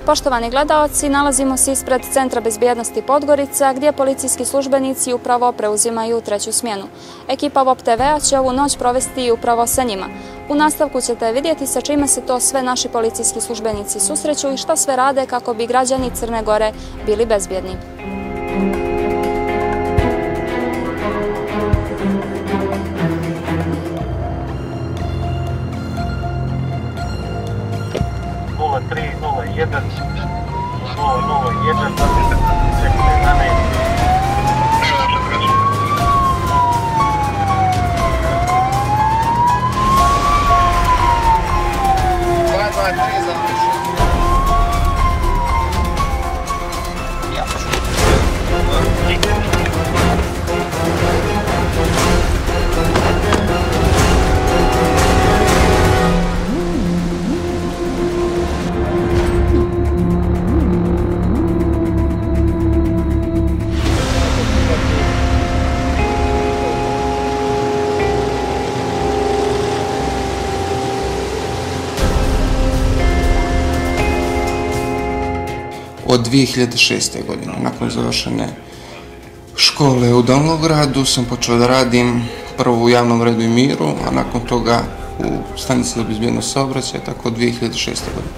Poštovani gledaoci, nalazimo se ispred Centra bezbjednosti Podgorica, gdje policijski službenici upravo preuzimaju treću smjenu. Ekipa VOP TV-a će ovu noć provesti upravo sa njima. U nastavku ćete vidjeti sa čime se to sve naši policijski službenici susreću i šta sve rade kako bi građani Crne Gore bili bezbjedni. Od 2006. godine, nakon završene škole u Danilogradu, sam počeo da radim prvo u javnom redu i miru, a nakon toga u stanici za bezbjednost saobraćaja, tako od 2006. godine.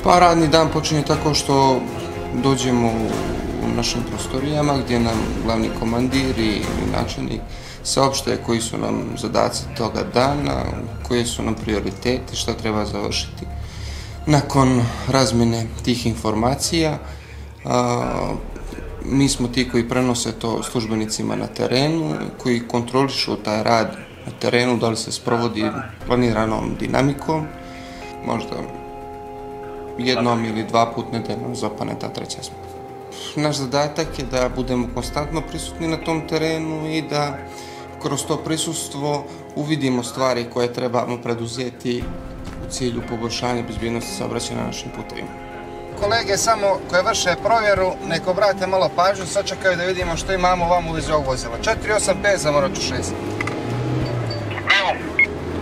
Pa radni dan počinje tako što dođemo u našim prostorijama gdje nam glavni komandir i načelnik saopšte koji su nam zadaci toga dana, koje su nam prioriteti, šta treba završiti. Nakon razmjene tih informacija, mi smo ti koji prenose to službenicima na terenu, koji kontrolišu taj rad na terenu, da li se sprovodi planiranom dinamikom, možda jednom ili dva put nedeljno zapane ta treća smjena. Naš zadatak je da budemo konstantno prisutni na tom terenu i da kroz to prisustvo uvidimo stvari koje trebamo preduzeti u cilju poboljšanja bezbjednosti saobraćaja na našim putevima. Kolege samo koje vrše provjeru, nek obrate malo pažnju, sačekaju da vidimo što imamo vam u vezi ovog vozila. 485 za Moraču 6.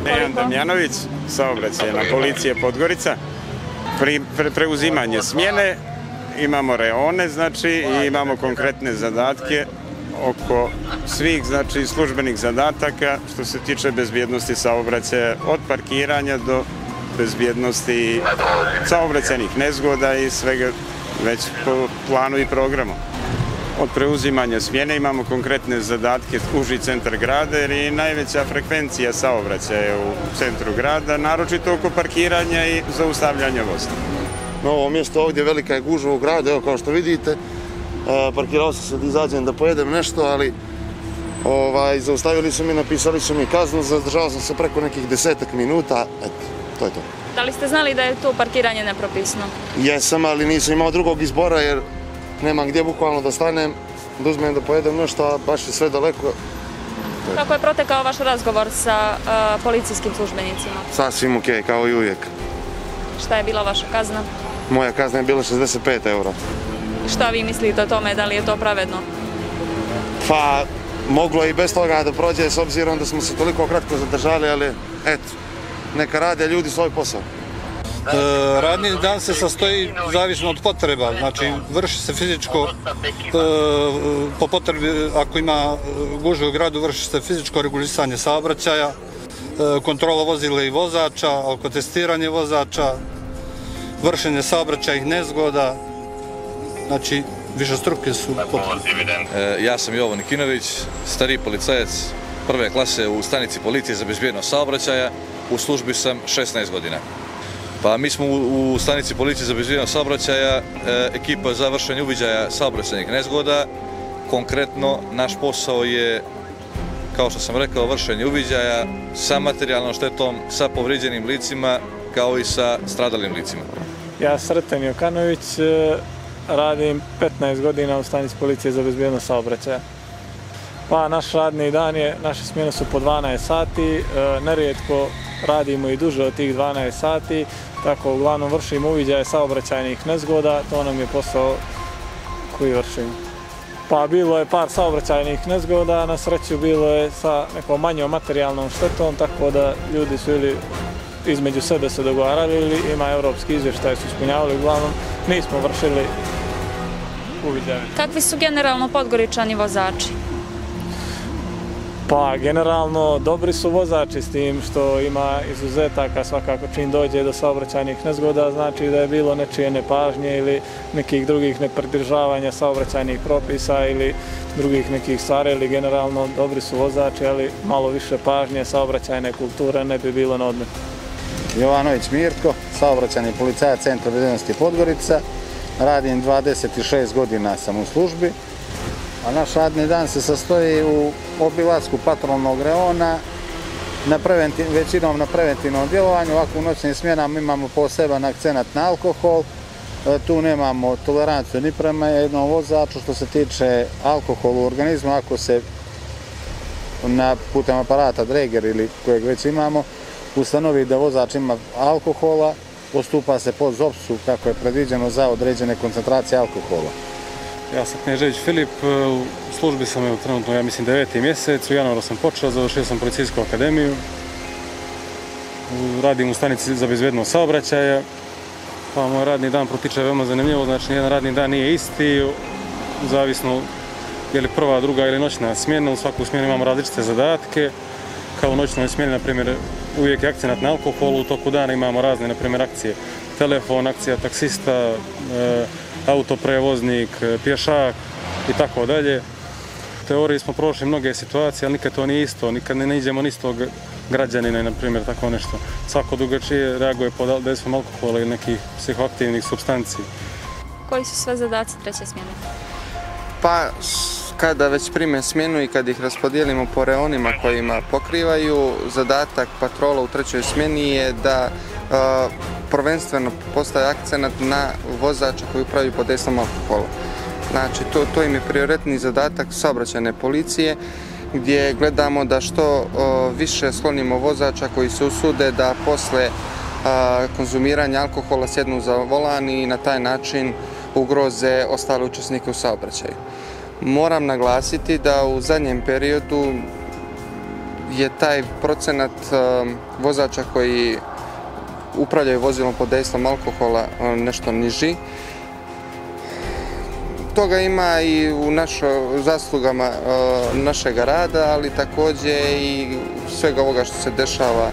Dejan Damjanović, saobraćajna policija Podgorica. Preuzimanje smjene, imamo reone, znači, i imamo konkretne zadatke oko svih, znači, službenih zadataka što se tiče bezbjednosti saobraćaja, od parkiranja do bezbjednosti saobraćajnih nezgoda i svega već po planu i programu. Od preuzimanja smjene imamo konkretne zadatke uži centar grada jer je najveća frekvencija saobraćaja u centru grada, naročito oko parkiranja i zaustavljanja vozila. Na ovo mjesto ovdje velika je gužva u gradu, evo kao što vidite, parkirao sam se da izađem da pojedem nešto, ali zaustavili su mi, napisali su mi kaznu, zadržao sam se preko nekih 10-ak minuta, eto, to je to. Da li ste znali da je to parkiranje nepropisno? Jesam, ali nisam imao drugog izbora jer nemam gdje bukvalno da stanem, da uzmem da pojedem nešto, a baš je sve daleko. Kako je protekao vaš razgovor sa policijskim službenicima? Sasvim okej, kao i uvijek. Šta je bila vaša kazna? Moja kazna je bila 65 €. Šta vi mislite o tome, da li je to pravedno? Pa, moglo je i bez toga da prođe s obzirom da smo se toliko kratko zadržali, ali eto, neka rade ljudi svoj posao. Radni dan se sastoji zavisno od potreba, znači vrši se fizičko, po potrebi ako ima gužve u gradu, vrši se fizičko regulisanje saobraćaja, kontrola vozila i vozača, alkotestiranje vozača, vršenje saobraćajnih nezgoda, znači višestruke su potrebe. Ja sam Jovo Nikinović, stariji policajac prve klase u stanici policije za bezbjednost saobraćaja, u službi sam 16 godina. Pa mi smo u stanici policije za bezbjednost saobraćaja ekipa za vršenje uviđaja saobraćajnih nezgoda. Konkretno, naš posao je, kao što sam rekao, vršenje uviđaja sa materijalnom štetom, sa povrijeđenim licima, kao i sa stradalim licima. Ja Sreten Jokanović, radim 15 godina u stanici policije za bezbjednost saobraćaja. Pa naš radni dan je, naše smjene su po 12 sati, nerijetko radimo i duže od tih 12 sati, tako uglavnom vršimo uviđaje saobraćajnih nezgoda, to nam je posao koji vršimo. Pa bilo je par saobraćajnih nezgoda, na sreću bilo je sa nekom manjom materijalnom štetom, tako da ljudi su ili između sebe se dogovarali ili ima europski izvještaj su ispunjavali, uglavnom nismo vršili uviđaje. Kakvi su generalno Podgoričani vozači? Pa generalno dobri su vozači s tim što ima izuzetaka svakako čim dođe do saobraćajnih nezgoda, znači da je bilo nečije nepažnje ili nekih drugih nepridržavanja saobraćajnih propisa ili drugih nekih stvari, ili generalno dobri su vozači, ali malo više pažnje saobraćajne kulture ne bi bilo na odmet. Jovanović Mirko, saobraćajni policajac Centra bezbednosti Podgorica, radim 26 godina sam u službi. A naš radni dan se sastoji u obilasku patrolnog reona, većinom na preventivnom djelovanju. Ovako u noćnim smjenama imamo poseban akcenat na alkohol. Tu nemamo toleranciju ni prema jednom vozaču što se tiče alkohola u organizmu. Ako se putem aparata Dreger ili kojeg već imamo ustanovi da vozač ima alkohola, postupa se po ZOPS-u kako je predviđeno za određene koncentracije alkohola. Ja sam Knežević Filip, u službi sam trenutno, ja mislim, 9. mjesec, u januaru sam počeo, završio sam policijsku akademiju, radim u stanici za bezbednost saobraćaja, pa moj radni dan protiče veoma zanimljivo, znači nijedan radni dan nije isti, zavisno je li prva, druga ili noćna smjena, u svaku smjenu imamo različite zadatke, kao u noćnoj smjeni, na primjer, uvijek je akcenat na alkoholu, u toku dana imamo razne, na primjer, akcije telefon, akcija taksista, autoprevoznik, pješak i tako dalje. U teoriji smo prošli mnoge situacije, ali nikad to nije isto, nikad ne iđemo ni istog građanina, na primjer, tako nešto. Svako drugačije reaguje pod dejstvom alkohola ili nekih psihoaktivnih supstanci. Koji su sve zadaci treće smjene? Pa, kada već prime smjenu i kad ih raspodijelimo po reonima kojima pokrivaju, zadatak patrola u trećoj smjeni je da prvenstveno postaje akcenat na vozača koji upravljaju pod dejstvom alkohola. Znači, to im je prioritetni zadatak saobraćajne policije, gdje gledamo da što više sklonimo vozača koji se usude da posle konzumiranja alkohola sjednu za volan i na taj način ugroze ostale učesnike u saobraćaju. Moram naglasiti da u zadnjem periodu je taj procenat vozača koji upravljaju vozilom pod dejstvom alkohola nešto niži. Toga ima i u zaslugama našeg rada, ali također i svega ovoga što se dešava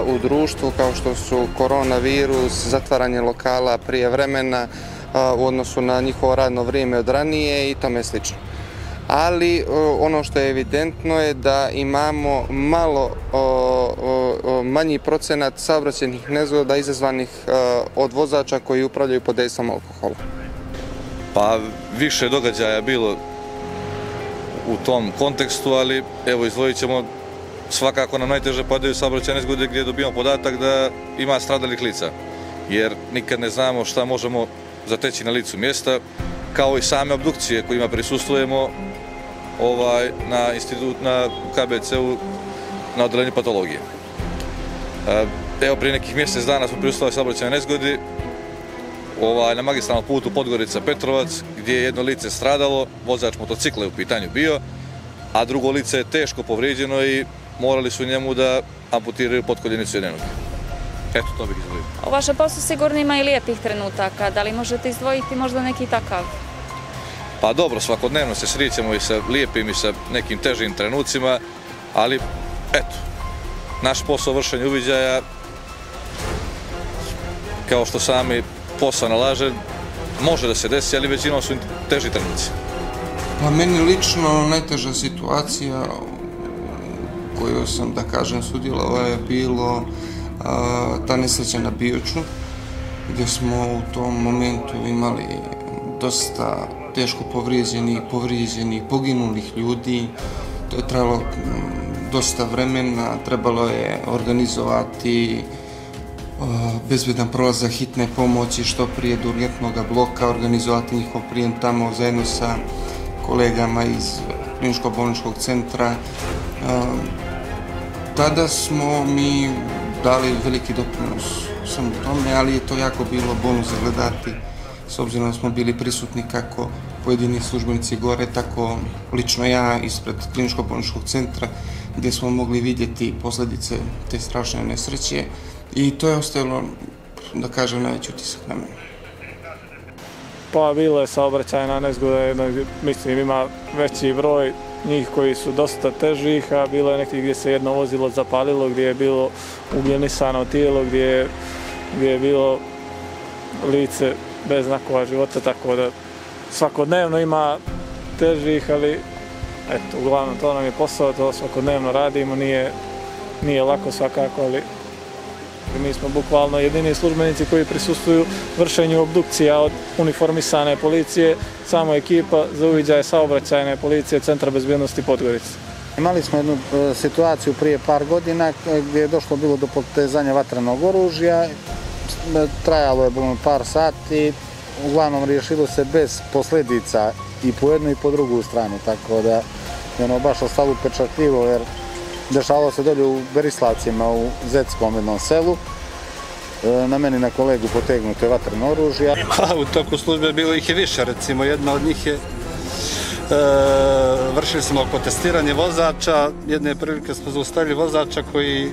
u društvu, kao što su koronavirus, zatvaranje lokala prije vremena u odnosu na njihovo radno vrijeme od ranije i tome slično. Ali ono što je evidentno je da imamo malo manji procenat saobraćajnih nezgoda izazvanih od vozača koji upravljaju pod dejstvom alkohola. Pa više događaja bilo u tom kontekstu, ali evo izdvojit ćemo, svakako nam najteže padaju saobraćajne nezgode gdje dobijamo podatak da ima stradalih lica, jer nikad ne znamo šta možemo zateći na licu mjesta, kao i same obdukcije kojima prisustvujemo na KBC-u na odeljenju patologije. Evo prije nekih mjesec dana smo prisustvovali saobraćajnoj nezgodi na magistralnom putu Podgorica-Petrovac, gdje je jedno lice stradalo, vozač motocikla je u pitanju bio, a drugo lice je teško povrijeđeno i morali su njemu da amputiraju potkoljenicu jedne noge. Eto, to bih izdvojio. U vašem poslu sigurno ima i lijepih trenutaka, da li možete izdvojiti možda neki takav? Pa dobro, svakodnevno se srećemo i sa lijepim i sa nekim težim trenucima, ali eto, naš posao vršenja uviđaja, kao što sami posao nalaže, može da se desi, ali većinom su teži trenuci. Pa meni lično najteža situacija u kojoj sam, da kažem, sudjelovao je bilo ta nesreća na Bioču, gdje smo u tom momentu imali dosta teško povrijeđenih, poginulih ljudi. To je trajalo dosta vremena, trebalo je organizovati bezbedan prolazak hitne pomoći što prije do urgentnog bloka, organizovati njihov prijem tamo zajedno sa kolegama iz kliničko-bolničkog centra. Tada smo mi dali veliki doprinos samo tome, ali je to jako bilo bolno zagledati, s obzirom da smo bili prisutni kako pojedini službenici gore, tako lično ja ispred kliničko-bolničkog centra, gdje smo mogli vidjeti posljedice te strašne nesreće. i to je ostavilo, da kažem, najveći utisak na mene. Pa bilo je saobraćajna nezgoda, mislim ima veći broj njih koji su dosta težih, a bilo je nekih gdje se jedno vozilo zapalilo, gdje je bilo ugljenisano tijelo, gdje je bilo lice bez znakova života, tako da svakodnevno ima težih, ali eto, uglavnom to nam je posao, to svakodnevno radimo, nije lako svakako, ali mi smo bukvalno jedini službenici koji prisustvuju vršenju obdukcija od uniformisane policije, samo ekipa za uviđaj saobraćajne policije Centra bezbjednosti Podgorica. Imali smo jednu situaciju prije par godina gdje je došlo bilo do potezanja vatrenog oružja, trajalo je par sati, uglavnom riješilo se bez posljedica i po jednu i po drugu stranu, tako da je baš ostalo upečatljivo jer dešavalo se dolje u Berislavcima u Zetskom jednom selu. Na meni na kolegu potegnuto je vatreno oružje. U toku službe bilo ih je više, recimo jedna od njih je vršili smo oko testiranje vozača, jedne prilike smo zaustavili vozača koji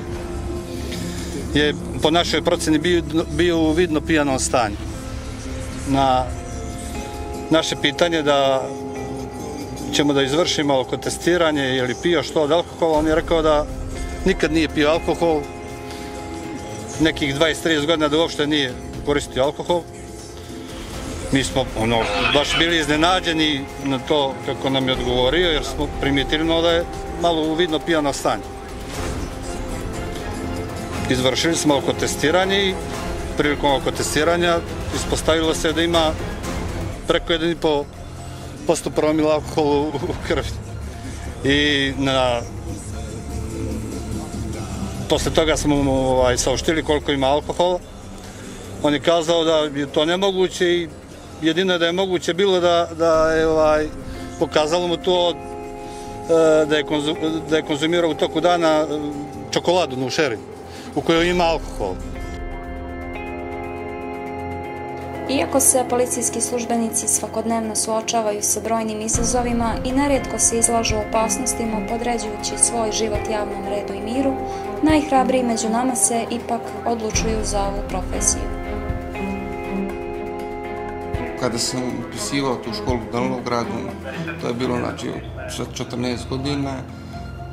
je po našoj procjeni bio u vidno pijanom stanju. Na naše pitanje da ćemo da izvršimo oko testiranje je li pio što od alkohola, on je rekao da nikad nije pio alkohol, nekih 20-30 godina da uopšte nije koristio alkohol. Mi smo baš bili iznenađeni na to kako nam je odgovorio jer smo primijetili da je malo u vidno pijano stanje. Izvršili smo oko testiranje i prilikom oko testiranja ispostavilo se da ima preko 1,5% promila alkohola u krvi. I posle toga smo mu saopštili koliko ima alkohola. On je kazao da je to nemoguće i jedino da je moguće bilo da je pokazalo mu to da je konzumirao u toku dana čokoladu Nušerin u kojoj ima alkohol. Iako se policijski službenici svakodnevno suočavaju sa brojnim izazovima i nerijetko se izlažu opasnostima podređujući svoj život javnom redu i miru, najhrabriji među nama se ipak odlučuju za ovu profesiju. Kada sam upisivao tu školu u Danilogradu, to je bilo sa 14 godina,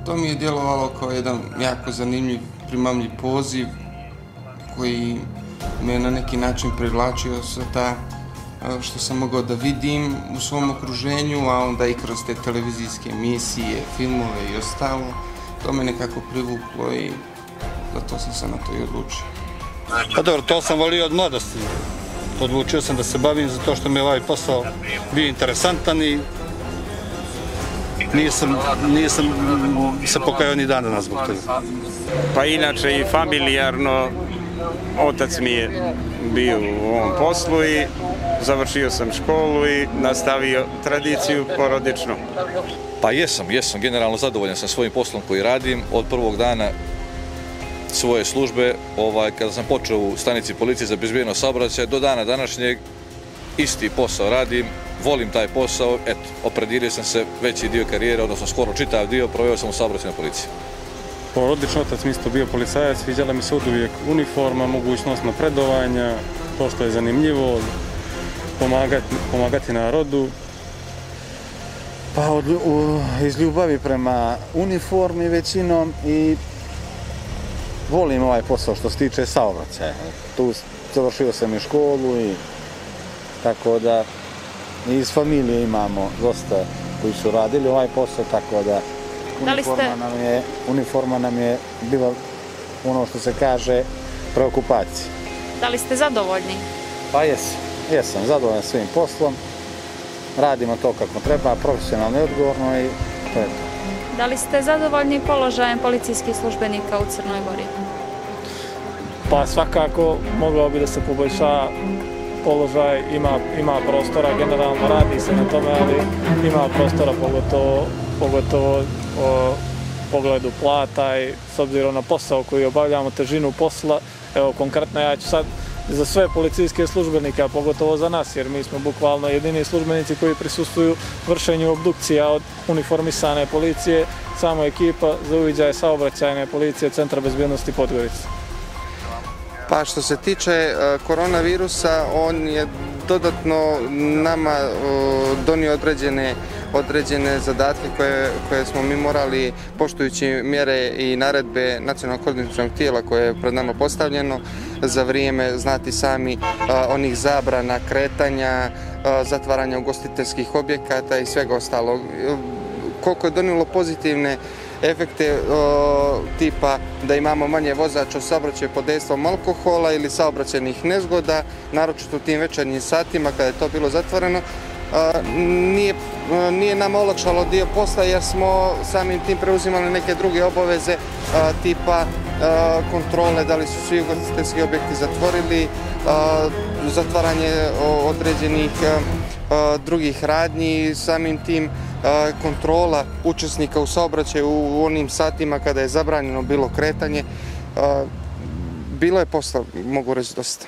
to mi je djelovalo kao jedan jako zanimljiv, primamljiv poziv koji me na neki način privlačio sa ta što sam mogao da vidim u svom okruženju, a onda i kroz te televizijske emisije, filmove i ostalo. To me nekako privuklo i zato sam se na to i odlučio. Pa dobro, to sam volio od mladosti. Odlučio sam da se bavim zato što mi je ovaj posao bio interesantan i nisam se pokajao ni dan danas zbog toga. Pa inače i familijarno, otac mi je bio u ovom poslu i završio sam školu i nastavio tradiciju porodičnu. Pa jesam generalno zadovoljan sa svojim poslom koji radim od prvog dana svoje službe, kada sam počeo u stanici policije za bezbjednost saobraćaja do dana današnjeg isti posao radim, volim taj posao, opredijelio sam se veći dio karijere, odnosno skoro čitav dio, proveo sam u saobraćajnoj policiji. Porodični otac mi isto bio policajac, sviđala mi se uvijek uniforma, mogućnost napredovanja, to što je zanimljivo, pomagati narodu. Pa iz ljubavi prema uniformi većinom i volim ovaj posao što se tiče saobraćaja. Tu završio sam i školu i tako da iz familije imamo dosta koji su radili ovaj posao, tako da uniforma nam je bila ono što se kaže preokupacija. Da li ste zadovoljni? Pa jesam zadovoljan svim poslom, radimo to kako treba, profesionalno i odgovorno i to je to. Da li ste zadovoljni položajem policijskih službenika u Crnoj Gori? Pa svakako mogao bi da se poboljša položaj, ima prostora, generalno radi se na tome, ali ima prostora pogotovo u pogledu plata i s obzirom na posao koji obavljamo, težinu posla. Evo konkretno ja ću sad za sve policijske službenike, a pogotovo za nas, jer mi smo bukvalno jedini službenici koji prisustvuju vršenju obdukcija od uniformisane policije, samo ekipa za uviđaj saobraćajne policije Centra bezbjednosti Podgorica. Pa što se tiče koronavirusa, on je dodatno nama donio određene zadatke koje smo mi morali, poštujući mjere i naredbe nacionalnog koordinacionog tijela koje je pred nama postavljeno za vrijeme, znati sami, onih zabrana, kretanja, zatvaranja ugostiteljskih objekata i svega ostalog. Koliko je donijelo pozitivne efekte tipa da imamo manje vozača u saobraćaju pod dejstvom alkohola ili saobraćajnih nezgoda, naročito u tim večernjim satima kada je to bilo zatvoreno, nije nam olakšalo dio posla jer smo samim tim preuzimali neke druge obaveze tipa kontrole, da li su svi ugostiteljski objekti zatvorili, zatvaranje određenih drugih radnji, samim tim kontrola učesnika u saobraćaju u onim satima kada je zabranjeno bilo kretanje. Bilo je posla, mogu reći, dosta.